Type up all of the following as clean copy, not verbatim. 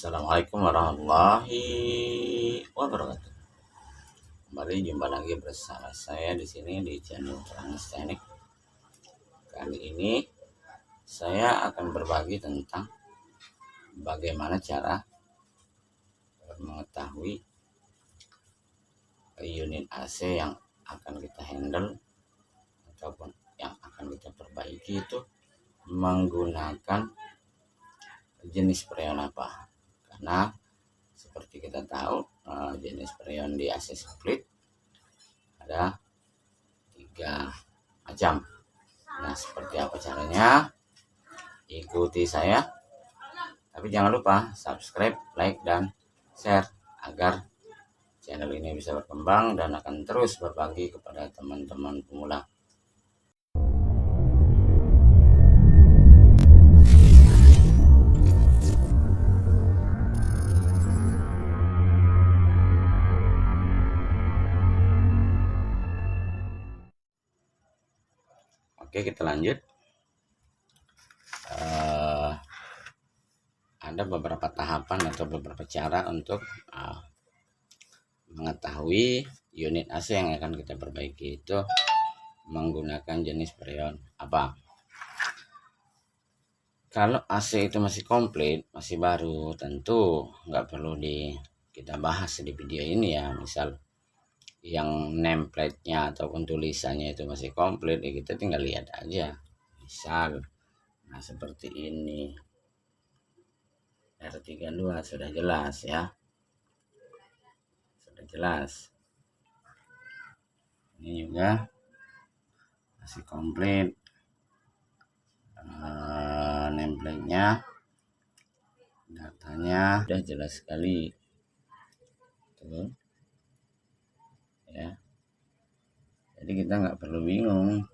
Assalamualaikum warahmatullahi wabarakatuh. Kembali jumpa lagi bersama saya di sini di channel Transteknik. Kali ini saya akan berbagi tentang bagaimana cara mengetahui unit AC yang akan kita handle ataupun yang akan kita perbaiki itu menggunakan jenis freon apa. Karena seperti kita tahu jenis freon di AC split ada 3 macam. Nah, seperti apa caranya? Ikuti saya. Tapi jangan lupa subscribe, like, dan share agar channel ini bisa berkembang dan akan terus berbagi kepada teman-teman pemula. Oke, kita lanjut. Ada beberapa tahapan atau beberapa cara untuk mengetahui unit AC yang akan kita perbaiki itu menggunakan jenis freon apa. Kalau AC itu masih komplit, masih baru, tentu nggak perlu kita bahas di video ini ya. Misal yang nameplate-nya ataupun tulisannya itu masih komplit, ya kita tinggal lihat aja. Misal, nah seperti ini, R32 sudah jelas ya, sudah jelas. Ini juga masih komplit, nameplate-nya, datanya sudah jelas sekali, tuh ya. Jadi kita nggak perlu bingung.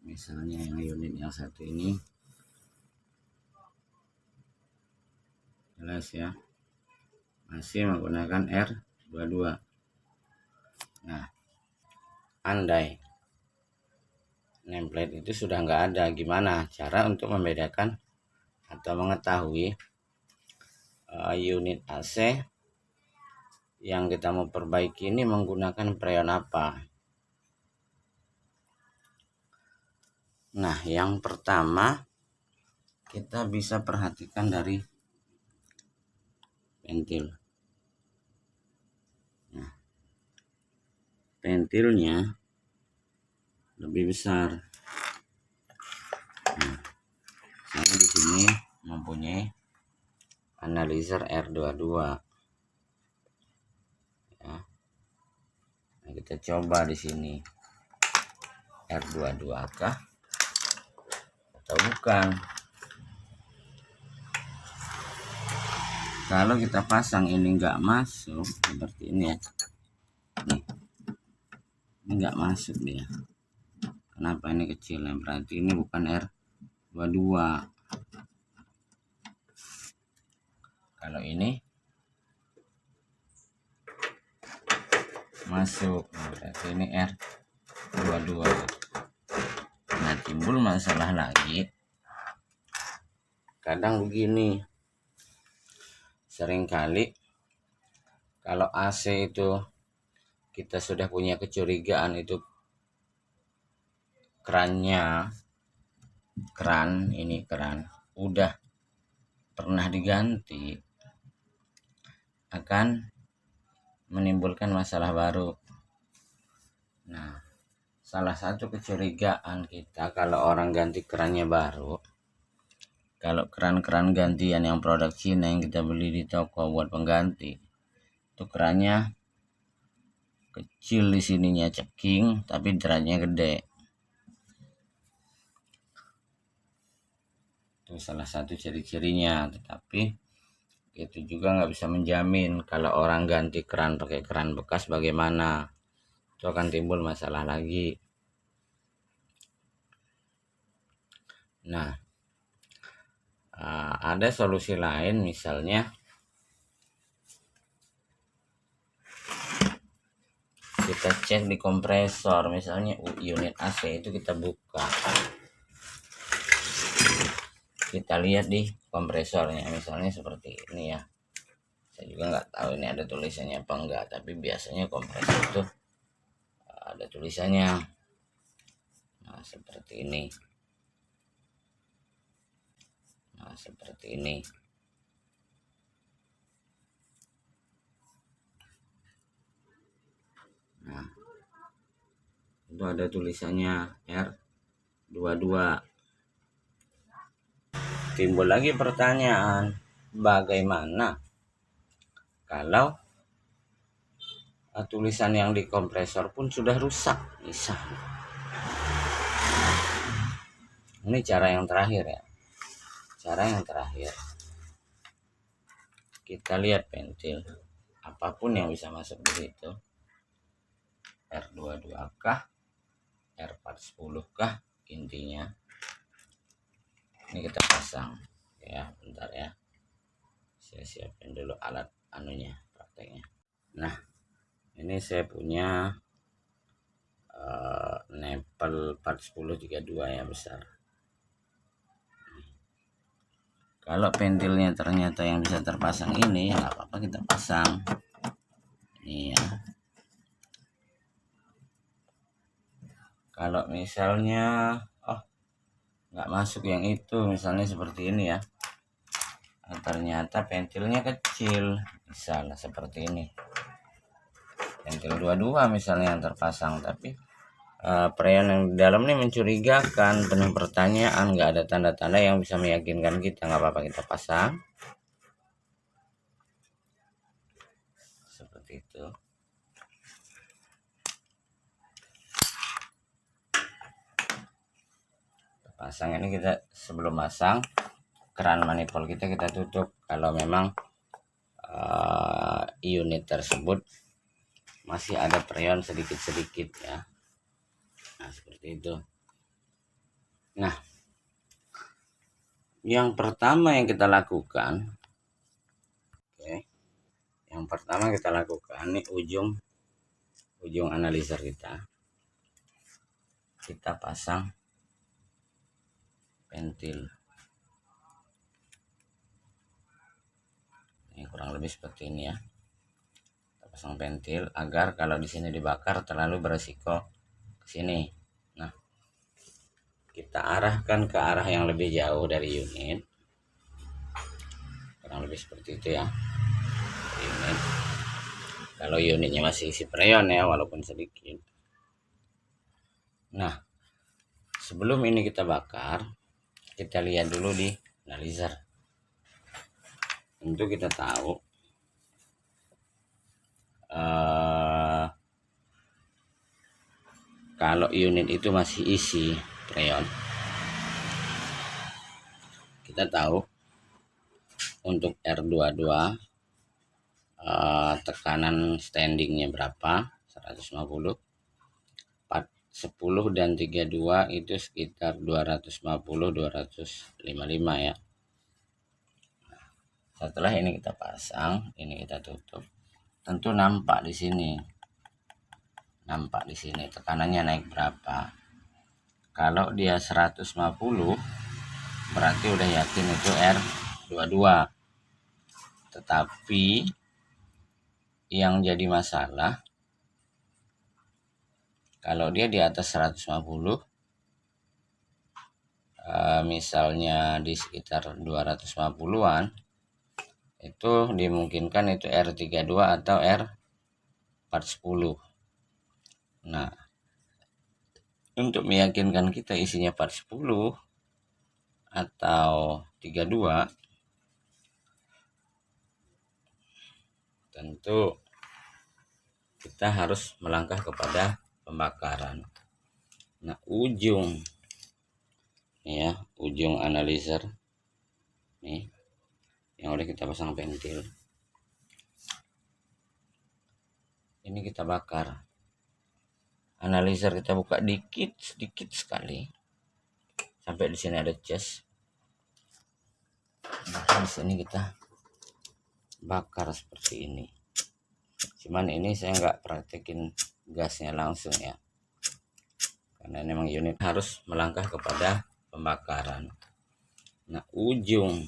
Misalnya yang unit yang satu ini jelas ya, masih menggunakan R22. Nah, andai nameplate itu sudah nggak ada, gimana cara untuk membedakan atau mengetahui unit AC yang kita mau perbaiki ini menggunakan freon apa? Nah, yang pertama kita bisa perhatikan dari ventil. Nah, ventilnya lebih besar. Nah, saya di sini mempunyai analyzer R22. Ya. Nah, kita coba di sini R22 kah atau bukan? Kalau kita pasang ini nggak masuk seperti ini ya, nih, ini nggak masuk dia. Kenapa ini kecil? Berarti ini bukan R22. Kalau ini masuk, berarti ini R22. Nah, timbul masalah lagi. Kadang begini, seringkali kalau AC itu kita sudah punya kecurigaan itu keran udah pernah diganti, akan menimbulkan masalah baru. Nah, salah satu kecurigaan kita kalau orang ganti kerannya baru, kalau keran-keran gantian yang produk Cina yang kita beli di toko buat pengganti, itu kerannya kecil di sininya, ceking, tapi derajatnya gede. Itu salah satu ciri-cirinya. Tetapi itu juga nggak bisa menjamin. Kalau orang ganti keran pakai keran bekas bagaimana, itu akan timbul masalah lagi. Nah, ada solusi lain, misalnya kita cek di kompresor. Misalnya unit AC itu kita buka, kita lihat di kompresornya, misalnya seperti ini ya. Saya juga nggak tahu ini ada tulisannya apa enggak, tapi biasanya kompresor itu ada tulisannya. Nah seperti ini. Nah seperti ini. Nah itu ada tulisannya R22. Timbul lagi pertanyaan, bagaimana kalau tulisan yang di kompresor pun sudah rusak misalnya. Ini cara yang terakhir ya. Cara yang terakhir, kita lihat pentil apapun yang bisa masuk di situ, R22 kah, R410 kah, intinya ini kita pasang ya. Bentar ya, saya siapin dulu alat anunya, prakteknya. Nah ini saya punya Nepal 41032 ya, besar. Kalau pentilnya ternyata yang bisa terpasang ini, ya nggak apa-apa, kita pasang ini ya. Kalau misalnya nggak masuk yang itu, misalnya seperti ini ya, ternyata pentilnya kecil, misalnya seperti ini, pentil 22 misalnya yang terpasang, tapi preon yang di dalam ini mencurigakan, penuh pertanyaan, nggak ada tanda-tanda yang bisa meyakinkan kita, nggak apa-apa, kita pasang seperti itu. Pasang ini, kita sebelum pasang keran manifold kita tutup kalau memang unit tersebut masih ada preon sedikit-sedikit ya. Nah seperti itu. Nah yang pertama yang kita lakukan, yang pertama kita lakukan ini ujung analyzer kita pasang pentil. Ini kurang lebih seperti ini ya. Kita pasang pentil agar kalau di sini dibakar terlalu beresiko ke sini. Nah, kita arahkan ke arah yang lebih jauh dari unit. Kurang lebih seperti itu ya. Unit. Kalau unitnya masih isi preon ya, walaupun sedikit. Nah, sebelum ini kita bakar, kita lihat dulu di analyzer. Tentu kita tahu kalau unit itu masih isi preon, kita tahu untuk R22 tekanan standingnya berapa, 150, 10 dan 32 itu sekitar 250-255 ya. Setelah ini kita pasang, ini kita tutup, tentu nampak di sini, tekanannya naik berapa. Kalau dia 150 berarti udah yakin itu R22. Tetapi yang jadi masalah kalau dia di atas 150, misalnya di sekitar 250-an, itu dimungkinkan itu R32 atau R410. Nah, untuk meyakinkan kita isinya 410 atau 32, tentu kita harus melangkah kepada pembakaran. Nah, ujung analyzer nih yang udah kita pasang pentil, ini kita bakar. Analyzer kita buka sedikit sekali sampai di sini ada cas. Nah, di sini kita bakar seperti ini. Cuman ini saya nggak praktekin gasnya langsung ya, karena memang unit harus melangkah kepada pembakaran. Nah, ujung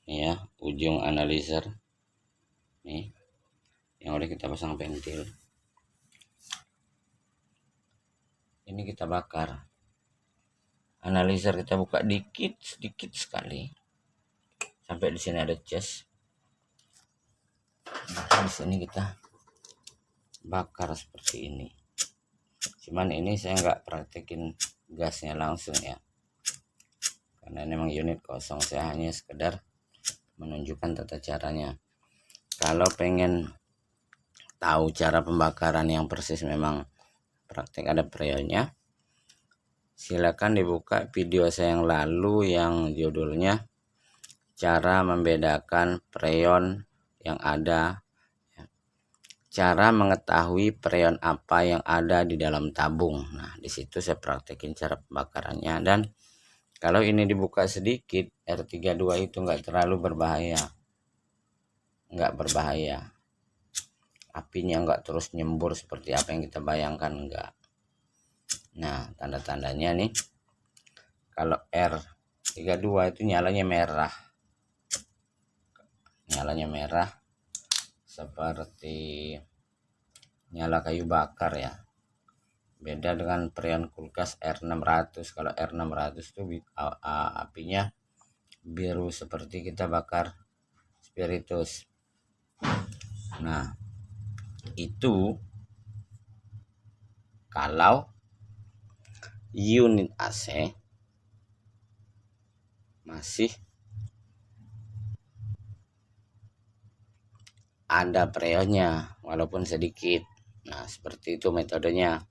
ya, ujung analyzer nih yang udah kita pasang pentil ini kita bakar. Analyzer kita buka sedikit sekali sampai di sini ada cas. Nah, di sini kita bakar seperti ini. Cuman ini saya nggak praktekin gasnya langsung ya, karena ini memang unit kosong. Saya hanya sekedar menunjukkan tata caranya. Kalau pengen tahu cara pembakaran yang persis memang praktek ada freonnya, silakan dibuka video saya yang lalu yang judulnya cara membedakan freon yang ada, cara mengetahui freon apa yang ada di dalam tabung. Nah, di situ saya praktekin cara pembakarannya. Dan kalau ini dibuka sedikit, R32 itu nggak terlalu berbahaya, apinya nggak terus nyembur seperti apa yang kita bayangkan, enggak. Nah, tanda-tandanya nih, kalau R32 itu nyalanya merah seperti nyala kayu bakar ya. Beda dengan freon kulkas R600. Kalau R600 itu apinya biru seperti kita bakar spiritus. Nah, itu kalau unit AC masih ada freonnya walaupun sedikit. Nah, seperti itu metodenya.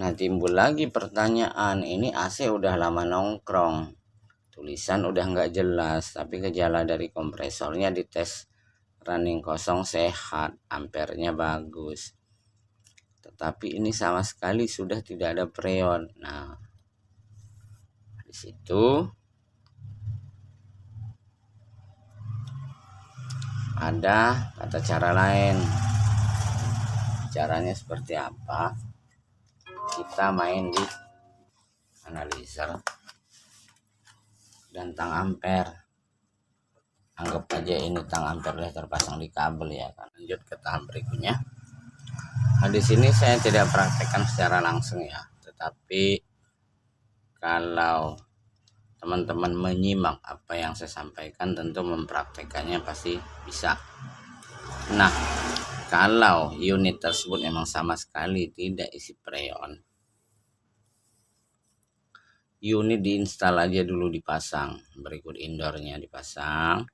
Nah, timbul lagi pertanyaan, ini AC udah lama nongkrong, tulisan udah nggak jelas, tapi gejala dari kompresornya dites running kosong sehat, ampernya bagus, tetapi ini sama sekali sudah tidak ada freon. Nah, di situ ada tata cara lain. Caranya seperti apa? Kita main di analyzer dan tang ampere. Anggap aja ini tang ampere terpasang di kabel ya kan. Lanjut ke tahap berikutnya. Nah, di sini saya tidak praktekkan secara langsung ya, tetapi kalau teman-teman menyimak apa yang saya sampaikan tentu mempraktekannya pasti bisa. Nah, kalau unit tersebut memang sama sekali tidak isi freon, unit diinstal aja dulu, dipasang, berikut indoornya dipasang,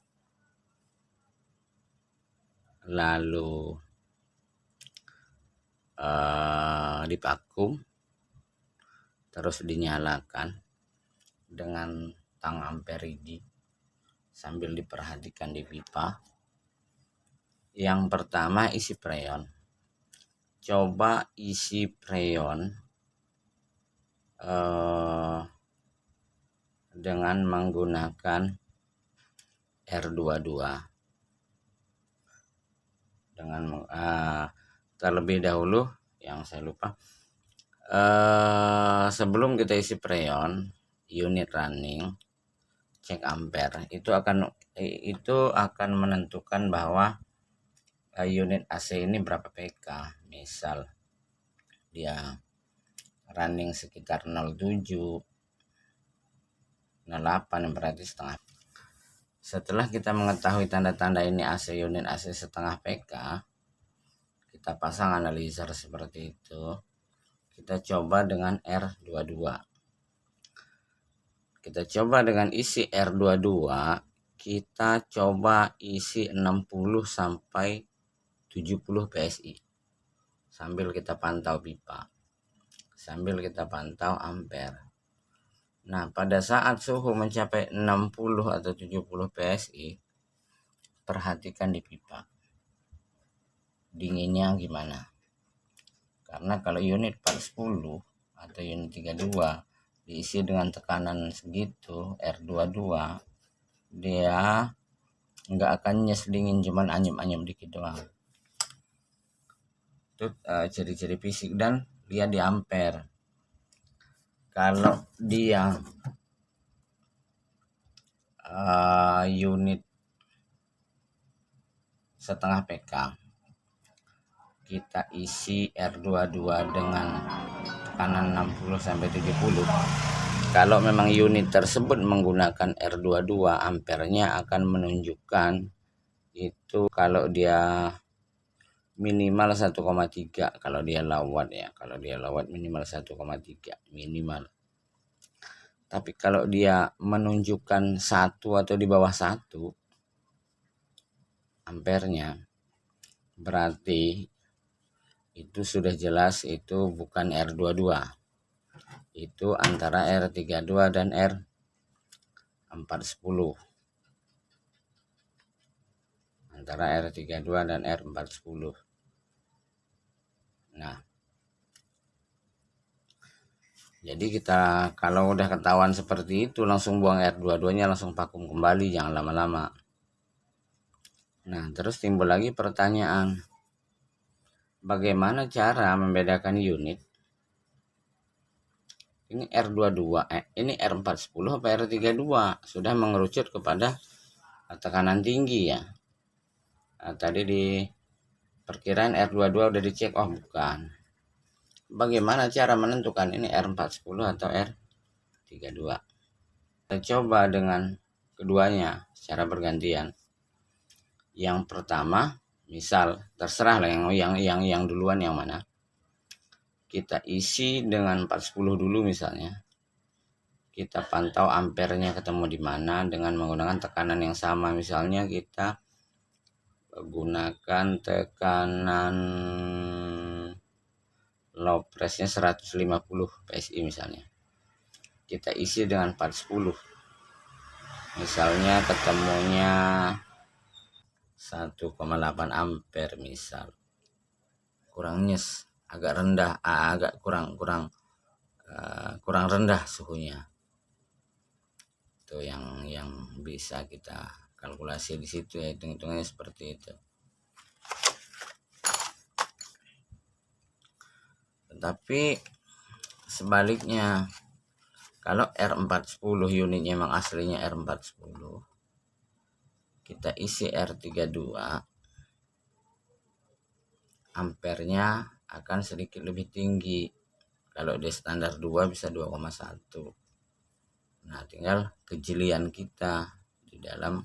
lalu divakum, terus dinyalakan dengan tang ampere ready sambil diperhatikan di pipa. Yang pertama isi freon. Coba isi freon dengan menggunakan R22. Dengan terlebih dahulu yang saya lupa, sebelum kita isi freon, unit running, cek ampere, itu akan menentukan bahwa unit AC ini berapa PK. Misal dia running sekitar 07, 08, berarti setengah. Setelah kita mengetahui tanda-tanda ini unit AC setengah PK, kita pasang analyzer seperti itu. Kita coba dengan R22. Kita coba dengan isi R22, kita coba isi 60 sampai 70 PSI. Sambil kita pantau pipa, sambil kita pantau ampere. Nah, pada saat suhu mencapai 60 atau 70 PSI, perhatikan di pipa dinginnya gimana. Karena kalau unit 410 atau unit 32 diisi dengan tekanan segitu R22, dia nggak akan nyes dingin, cuman anyep-anyep dikit doang. Itu ciri-ciri fisik. Dan lihat di ampere. Kalau dia unit setengah PK, kita isi R22 dengan tekanan 60-70. Kalau memang unit tersebut menggunakan R22, ampernya akan menunjukkan itu kalau dia minimal 1,3, kalau dia lawat ya. Kalau dia lawat minimal 1,3 minimal. Tapi kalau dia menunjukkan 1 atau di bawah 1 ampernya, berarti itu sudah jelas itu bukan R22. Itu antara R32 dan R410. Antara R32 dan R410. Nah, jadi kita kalau udah ketahuan seperti itu, langsung buang R22-nya, langsung vakum kembali, jangan lama-lama. Nah, terus timbul lagi pertanyaan, bagaimana cara membedakan unit? Ini R22, ini R410 apa R32? Sudah mengerucut kepada tekanan tinggi ya. Nah, tadi di perkiraan R22 udah dicek, oh bukan. Bagaimana cara menentukan ini R410 atau R32? Kita coba dengan keduanya secara bergantian. Yang pertama, misal terserah lah yang duluan yang mana. Kita isi dengan 410 dulu misalnya. Kita pantau ampernya ketemu di mana dengan menggunakan tekanan yang sama. Misalnya kita gunakan tekanan low pressnya 150 PSI misalnya. Kita isi dengan 410. Misalnya ketemunya 1,8 ampere misal. Kurang nyes, agak rendah, agak kurang rendah suhunya. Itu yang bisa kita kalkulasi di situ ya, hitung-hitungannya seperti itu. Tetapi sebaliknya, kalau R410 unitnya memang aslinya R410, kita isi R32, ampernya akan sedikit lebih tinggi. Kalau dia standar 2 bisa 2,1. Nah, tinggal kejelian kita di dalam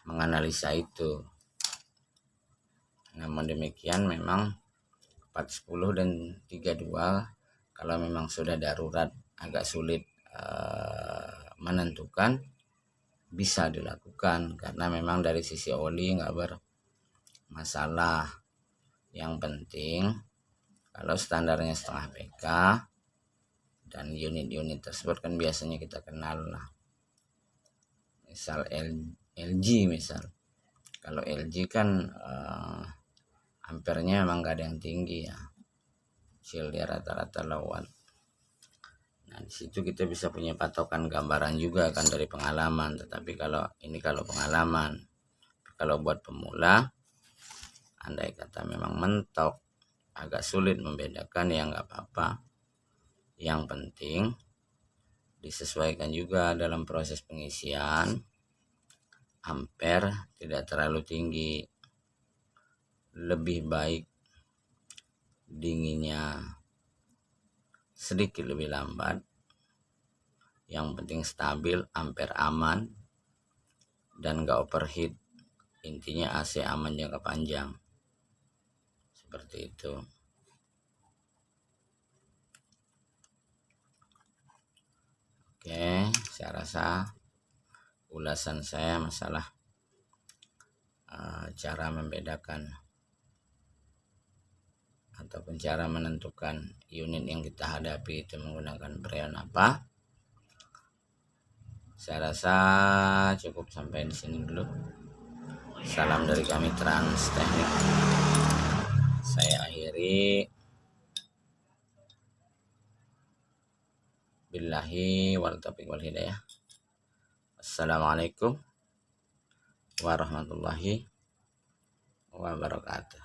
menganalisa itu. Namun demikian memang 410 dan 32 kalau memang sudah darurat agak sulit menentukan, bisa dilakukan karena memang dari sisi oli nggak bermasalah. Yang penting kalau standarnya setengah PK dan unit-unit tersebut kan biasanya kita kenal lah. Misal LG misal. Kalau LG kan ampernya memang gak ada yang tinggi ya. Kecil dia rata-rata lewat. Nah, di situ kita bisa punya patokan gambaran juga kan dari pengalaman. Tetapi kalau pengalaman, kalau buat pemula, andai kata memang mentok, agak sulit membedakan ya nggak apa-apa. Yang penting disesuaikan juga dalam proses pengisian, ampere tidak terlalu tinggi, lebih baik dinginnya sedikit lebih lambat, yang penting stabil, ampere aman dan gak overheat. Intinya AC aman jangka panjang, seperti itu. Oke, saya rasa ulasan saya masalah cara membedakan ataupun cara menentukan unit yang kita hadapi itu menggunakan freon apa. Saya rasa cukup sampai di sini dulu. Salam dari kami Trans Teknik. Saya akhiri. Billahi wal taufiq wal hidayah. Assalamualaikum warahmatullahi wabarakatuh.